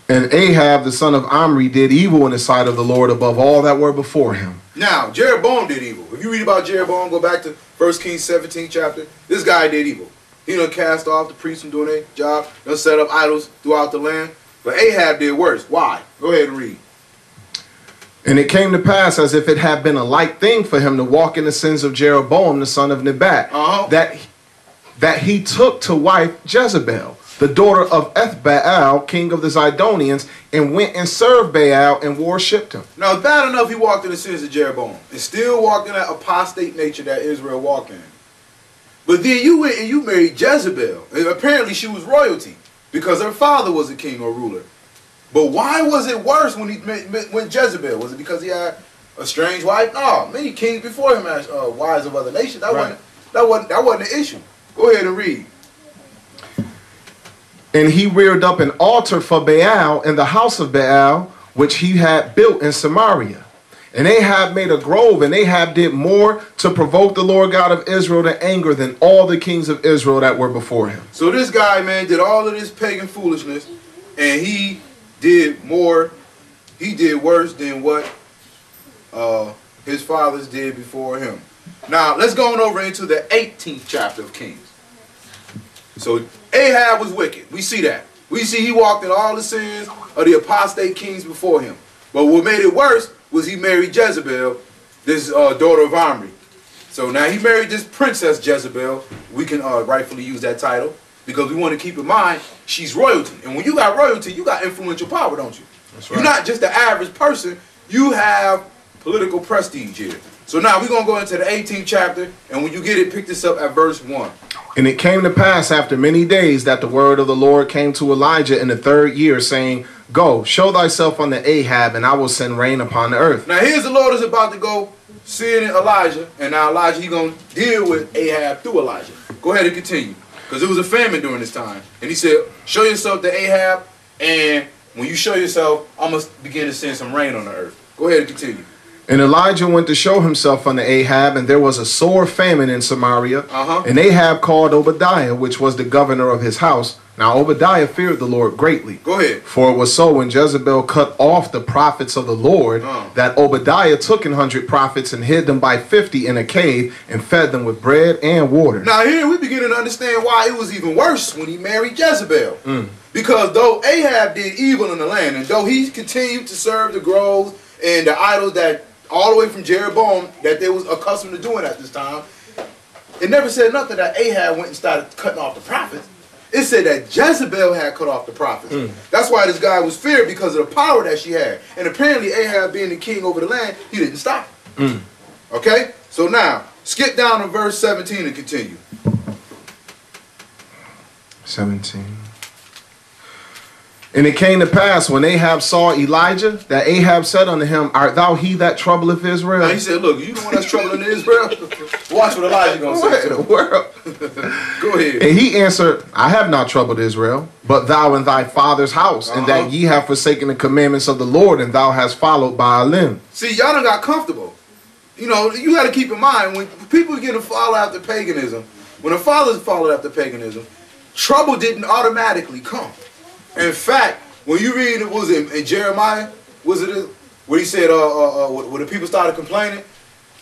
And Ahab, the son of Omri, did evil in the sight of the Lord above all that were before him. Now, Jeroboam did evil. If you read about Jeroboam, go back to 1 Kings 17 chapter. This guy did evil. He done cast off the priests from doing their job. Done set up idols throughout the land. But Ahab did worse. Why? Go ahead and read. And it came to pass, as if it had been a light thing for him to walk in the sins of Jeroboam, the son of Nebat, that he took to wife Jezebel, the daughter of Ethbaal, king of the Zidonians, and went and served Baal and worshipped him. Now, it's bad enough he walked in the sins of Jeroboam and still walked in that apostate nature that Israel walked in. But then you went and you married Jezebel. And apparently she was royalty because her father was a king or ruler. But why was it worse when he went Jezebel? Was it because he had a strange wife? No, many kings before him had wives of other nations. That wasn't the issue. Go ahead and read. And he reared up an altar for Baal in the house of Baal, which he had built in Samaria. And Ahab made a grove, and Ahab did more to provoke the Lord God of Israel to anger than all the kings of Israel that were before him. So this guy, man, did all of this pagan foolishness, and he did more, he did worse than what his fathers did before him. Now, let's go on over into the 18th chapter of Kings. So Ahab was wicked. We see that. We see he walked in all the sins of the apostate kings before him. But what made it worse was he married Jezebel, this daughter of Omri. So now he married this princess Jezebel. We can rightfully use that title because we want to keep in mind she's royalty. And when you got royalty, you got influential power, don't you? That's right. You're not just the average person. You have political prestige here. So now we're going to go into the 18th chapter, and when you get it, pick this up at verse 1. And it came to pass after many days that the word of the Lord came to Elijah in the 3rd year, saying, Go, show thyself unto Ahab, and I will send rain upon the earth. Now here's the Lord is about to go seeing Elijah, and now Elijah, he's going to deal with Ahab through Elijah. Go ahead and continue, because it was a famine during this time. And he said, show yourself to Ahab, and when you show yourself, I'm going to begin to send some rain on the earth. Go ahead and continue. And Elijah went to show himself unto Ahab, and there was a sore famine in Samaria. And Ahab called Obadiah, which was the governor of his house. Now Obadiah feared the Lord greatly. Go ahead. For it was so when Jezebel cut off the prophets of the Lord, that Obadiah took 100 prophets and hid them by 50 in a cave and fed them with bread and water. Now here we begin to understand why it was even worse when he married Jezebel. Because though Ahab did evil in the land, and though he continued to serve the groves and the idols that all the way from Jeroboam that they was accustomed to doing at this time, it never said nothing that Ahab went and started cutting off the prophets. It said that Jezebel had cut off the prophets. That's why this guy was feared, because of the power that she had. And apparently Ahab, being the king over the land, he didn't stop. Okay? So now, skip down to verse 17 and continue. 17. And it came to pass when Ahab saw Elijah, that Ahab said unto him, Art thou he that troubleth Israel? Now he said, look, you the one that's troubling Israel? Watch what Elijah going to say. Go ahead. And he answered, I have not troubled Israel, but thou and thy father's house, and that ye have forsaken the commandments of the Lord, and thou hast followed Baalim. See, y'all done got comfortable. You know, you got to keep in mind, when people begin to follow after paganism, when the fathers followed after paganism, trouble didn't automatically come. In fact, when you read, it was in Jeremiah, was it where he said, when the people started complaining,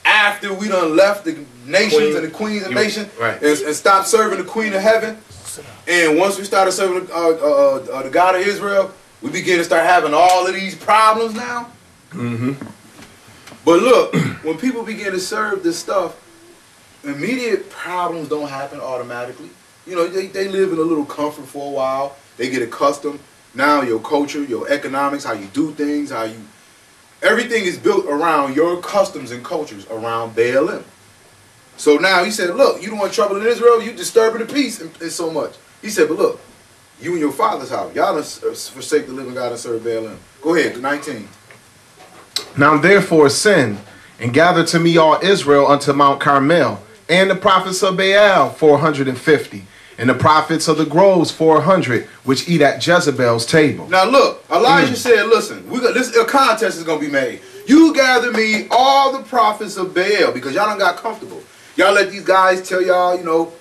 after we done left the nations and the queens of nations and stopped serving the queen of heaven, and once we started serving the God of Israel, we began to start having all of these problems now. But look, when people begin to serve this stuff, immediate problems don't happen automatically. You know, they live in a little comfort for a while. They get accustomed. Now your culture, your economics, how you do things, everything is built around your customs and cultures around Baalim. So now he said, look, you don't want trouble in Israel, you disturbing the peace and so much. He said, but look, you and your father's house, y'all forsake the living God and serve Baalim. Go ahead, 19. Now therefore send, and gather to me all Israel unto Mount Carmel, and the prophets of Baal 450. And the prophets of the groves 400, which eat at Jezebel's table. Now look, Elijah said, listen, a contest is going to be made. You gather me all the prophets of Baal, because y'all done got comfortable. Y'all let these guys tell y'all, you know,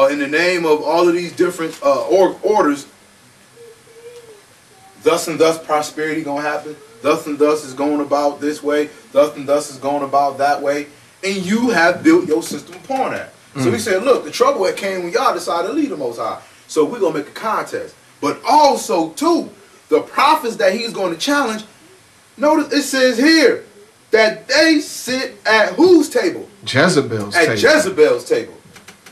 in the name of all of these different orders, thus and thus prosperity gonna happen. Thus and thus is going about this way. Thus and thus is going about that way. And you have built your system upon that. So he said, look, the trouble that came when y'all decided to leave the Most High. So we're going to make a contest. But also, too, the prophets that he's going to challenge, notice it says here that they sit at whose table? Jezebel's table. At Jezebel's table.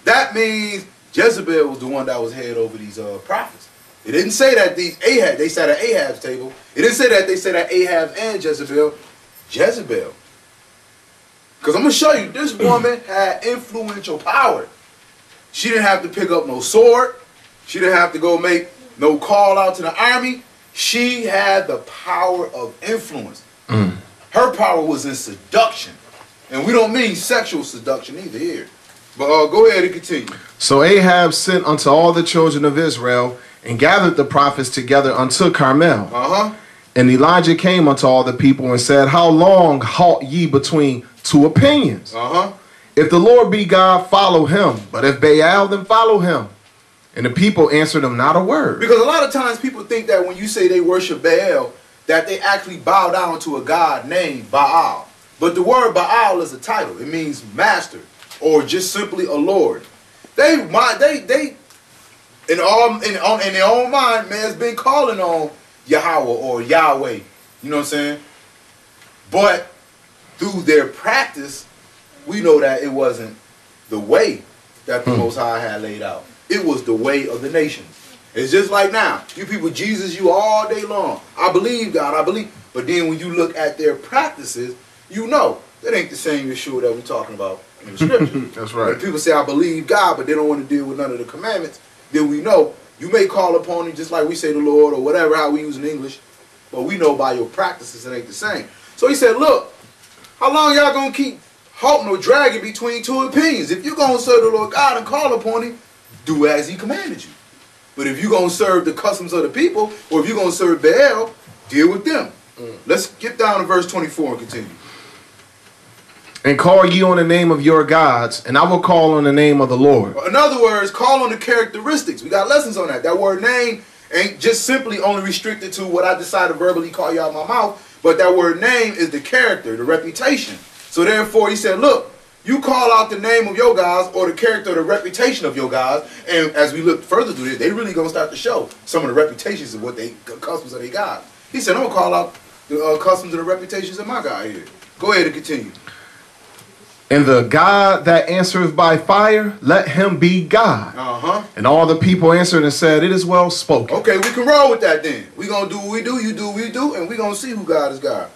That means Jezebel was the one that was head over these prophets. It didn't say that these Ahab, they sat at Ahab's table. It didn't say that they sat at Ahab and Jezebel. Jezebel. Because I'm going to show you, this woman had influential power. She didn't have to pick up no sword. She didn't have to go make no call out to the army. She had the power of influence. Her power was in seduction. And we don't mean sexual seduction either here. But go ahead and continue. So Ahab sent unto all the children of Israel and gathered the prophets together unto Carmel. And Elijah came unto all the people and said, how long halt ye between two opinions? If the Lord be God, follow him. But if Baal, then follow him. And the people answered him not a word. Because a lot of times people think that when you say they worship Baal, that they actually bow down to a god named Baal. But the word Baal is a title. It means master or just simply a lord. They in their own mind, man, has been calling on Yahweh or Yahweh. You know what I'm saying? But through their practice, we know that it wasn't the way that the Most High had laid out. It was the way of the nations. It's just like now. You people Jesus you all day long. I believe God, I believe. But then when you look at their practices, you know that ain't the same Yeshua that we're talking about in the scripture. That's right. When people say, I believe God, but they don't want to deal with none of the commandments, then we know you may call upon him just like we say the Lord or whatever, how we use in English. But we know by your practices it ain't the same. So he said, look, how long y'all going to keep halting or dragging between two opinions? If you're going to serve the Lord God and call upon him, do as he commanded you. But if you're going to serve the customs of the people, or if you're going to serve Baal, deal with them. Let's get down to verse 24 and continue. And call ye on the name of your gods, and I will call on the name of the Lord. In other words, call on the characteristics. We got lessons on that. That word name ain't just simply only restricted to what I decide to verbally call you out of my mouth, but that word name is the character, the reputation. So therefore, he said, look, you call out the name of your gods or the character or the reputation of your gods, and as we look further through this, they really going to start to show some of the reputations of what they, customs of their gods. He said, I'm going to call out the customs and the reputations of my God here. Go ahead and continue. And the God that answereth by fire, let him be God. And all the people answered and said, it is well spoken. Okay, we can roll with that then. We're going to do what we do, you do what we do, and we're going to see who God is God.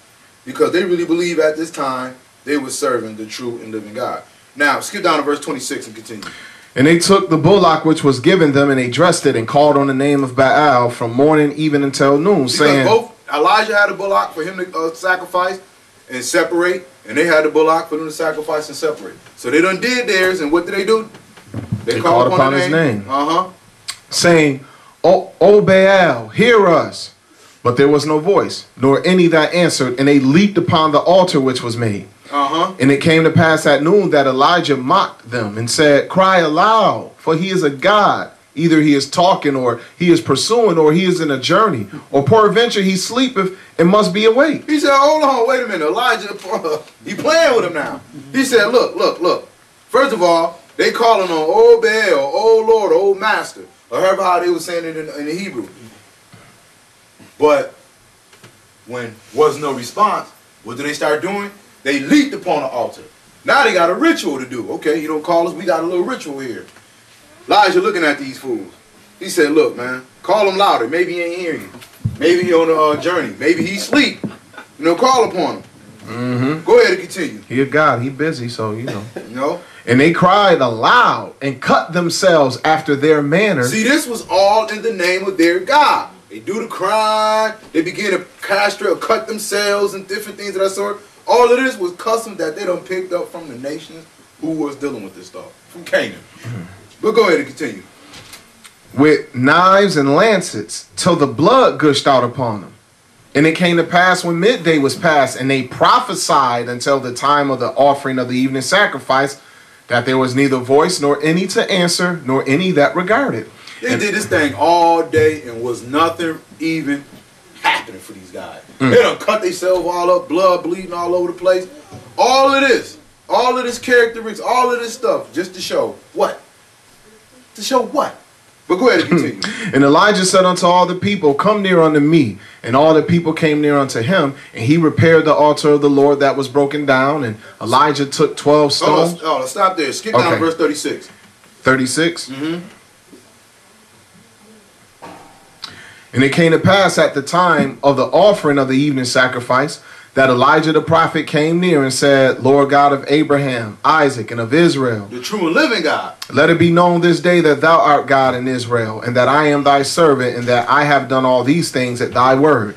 Because they really believe at this time they were serving the true and living God. Now, skip down to verse 26 and continue. And they took the bullock which was given them, and they dressed it, and called on the name of Baal from morning even until noon, because saying... both Elijah had a bullock for him to sacrifice and separate, and they had a bullock for them to sacrifice and separate. So they done did theirs, and what did they do? They called upon his name. Saying, O Baal, hear us. But there was no voice, nor any that answered, and they leaped upon the altar which was made. And it came to pass at noon that Elijah mocked them and said, cry aloud, for he is a God. Either he is talking, or he is pursuing, or he is in a journey, or peradventure he sleepeth and must be awake. He said, hold on, wait a minute. Elijah, he playing with him now. He said, look. First of all, they calling on, oh Baal, oh Lord, oh Master, or however how they were saying it in the Hebrew. But when was no response, what do they start doing? They leaped upon the altar. Now they got a ritual to do. Okay, you don't call us, we got a little ritual here. Elijah looking at these fools. He said, look, man, call him louder. Maybe he ain't hearing you. Maybe he on a journey. Maybe he sleep. You know, call upon him. Go ahead and continue. He a God. He busy, so you know. You know? And they cried aloud and cut themselves after their manner. See, this was all in the name of their God. They do the crime. They begin to castrate or cut themselves and different things of that sort. All of this was custom that they done picked up from the nations who was dealing with this stuff. From Canaan. But go ahead and continue. With knives and lancets, till the blood gushed out upon them. And it came to pass when midday was past, and they prophesied until the time of the offering of the evening sacrifice, that there was neither voice nor any to answer, nor any that regarded. They did this thing all day and was nothing even happening for these guys. They done cut themselves all up, blood bleeding all over the place. All of this characteristics, all of this stuff, just to show what? To show what? But go ahead and continue. And Elijah said unto all the people, come near unto me. And all the people came near unto him, and he repaired the altar of the Lord that was broken down. And Elijah took 12 stones. Oh, stop there. Skip down to verse 36. 36? And it came to pass at the time of the offering of the evening sacrifice, that Elijah the prophet came near and said, Lord God of Abraham, Isaac, and of Israel, the true and living God, let it be known this day that thou art God in Israel, and that I am thy servant, and that I have done all these things at thy word.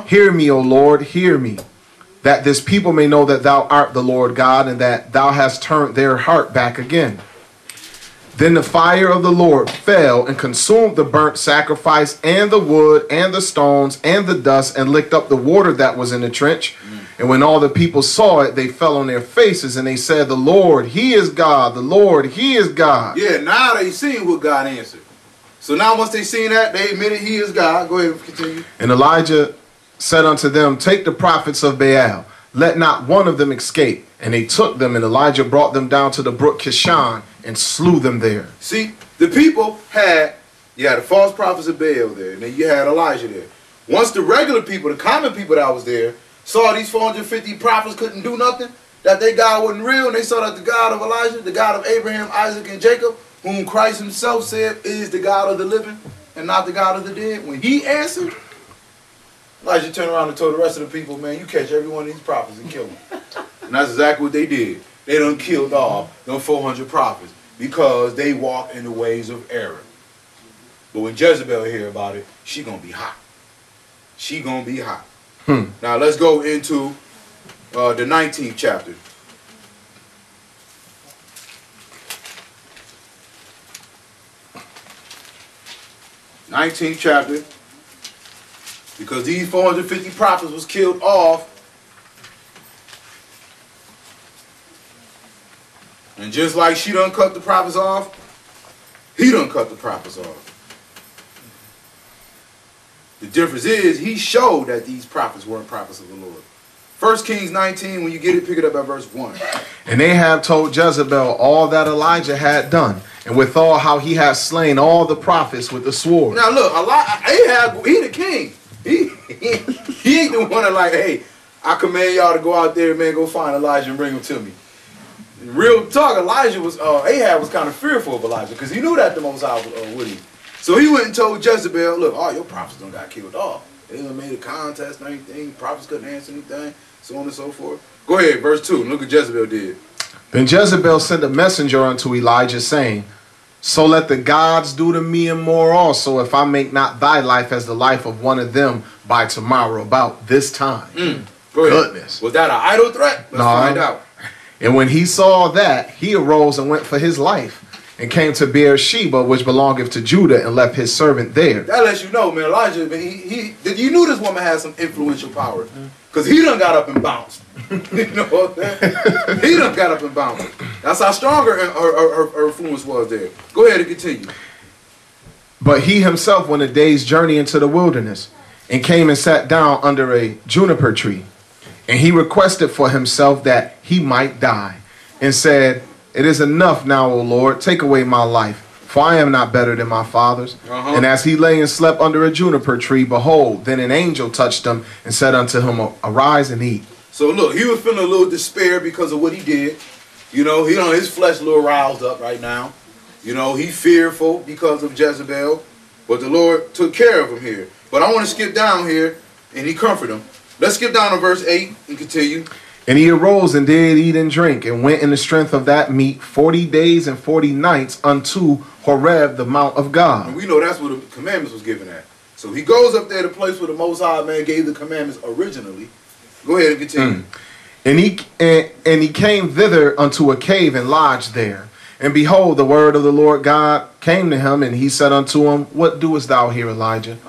Hear me, O Lord, hear me, that this people may know that thou art the Lord God, and that thou hast turned their heart back again. Then the fire of the Lord fell and consumed the burnt sacrifice and the wood and the stones and the dust, and licked up the water that was in the trench. And when all the people saw it, they fell on their faces, and they said, the Lord, he is God. The Lord, he is God. Yeah, now they seen what God answered. So now once they seen that, they admitted he is God. Go ahead and continue. And Elijah said unto them, take the prophets of Baal, let not one of them escape. And they took them, and Elijah brought them down to the brook Kishon and slew them there. See, the people you had the false prophets of Baal there, and then you had Elijah there. Once the regular people, the common people that was there, saw these 450 prophets couldn't do nothing, that their God wasn't real, and they saw that the God of Elijah, the God of Abraham, Isaac, and Jacob, whom Christ himself said is the God of the living and not the God of the dead, when he answered, Elijah turned around and told the rest of the people, man, you catch every one of these prophets and kill them. And that's exactly what they did. They done killed all them 400 prophets because they walked in the ways of error. But when Jezebel hear about it, she gonna be hot. She gonna be hot. Now let's go into the 19th chapter. Because these 450 prophets was killed off. And just like she done cut the prophets off, he done cut the prophets off. The difference is he showed that these prophets weren't prophets of the Lord. 1 Kings 19, when you get it, pick it up at verse 1. And Ahab told Jezebel all that Elijah had done, and withal how he had slain all the prophets with the sword. Now look, Ahab, he the king. He ain't the one that like, hey, I command y'all to go out there, man, go find Elijah and bring him to me. In real talk, Ahab was kind of fearful of Elijah because he knew that the Most High was with him. So he went and told Jezebel, look, all your prophets done got killed off. They done made a contest and everything. Prophets couldn't answer anything, so on and so forth. Go ahead, verse 2. Look what Jezebel did. Then Jezebel sent a messenger unto Elijah, saying, so let the gods do to me and more also, if I make not thy life as the life of one of them by tomorrow about this time. Goodness. Was that an idle threat? Let's find out. And when he saw that, he arose and went for his life, and came to Beersheba, which belongeth to Judah, and left his servant there. That lets you know, man, Elijah, man, you knew this woman had some influential power. Because he done got up and bounced. You know what I'm saying? He done got up and bounced. That's how strong her influence was there. Go ahead and continue. But he himself went a day's journey into the wilderness, and came and sat down under a juniper tree. And he requested for himself that he might die, and said, it is enough now, O Lord, take away my life, for I am not better than my fathers. And as he lay and slept under a juniper tree, behold, then an angel touched him and said unto him, arise and eat. So look, he was feeling a little despair because of what he did. You know, his flesh a little roused up right now. You know, he fearful because of Jezebel, but the Lord took care of him here. But I want to skip down here, and he comforted him. Let's skip down to verse 8 and continue. And he arose and did eat and drink, and went in the strength of that meat 40 days and 40 nights unto Horeb, the mount of God. And we know that's where the commandments was given at. So he goes up there, the place where the Most High man gave the commandments originally. Go ahead and continue. And he came thither unto a cave and lodged there. And behold, the word of the Lord God came to him, and he said unto him, what doest thou here, Elijah?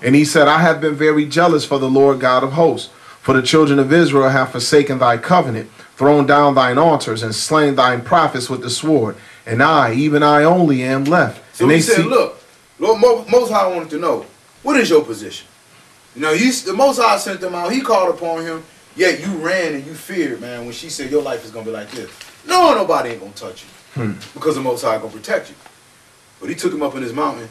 And he said, I have been very jealous for the Lord God of hosts. For the children of Israel have forsaken thy covenant, thrown down thine altars, and slain thine prophets with the sword. And I, even I only, am left. So he said, look, Lord, Most High wanted to know, what is your position? You know, the Most High sent them out. He called upon him. Yet you ran and you feared, man, when she said your life is going to be like this. No, nobody ain't going to touch you. Because the Most High going to protect you. But he took him up in his mountain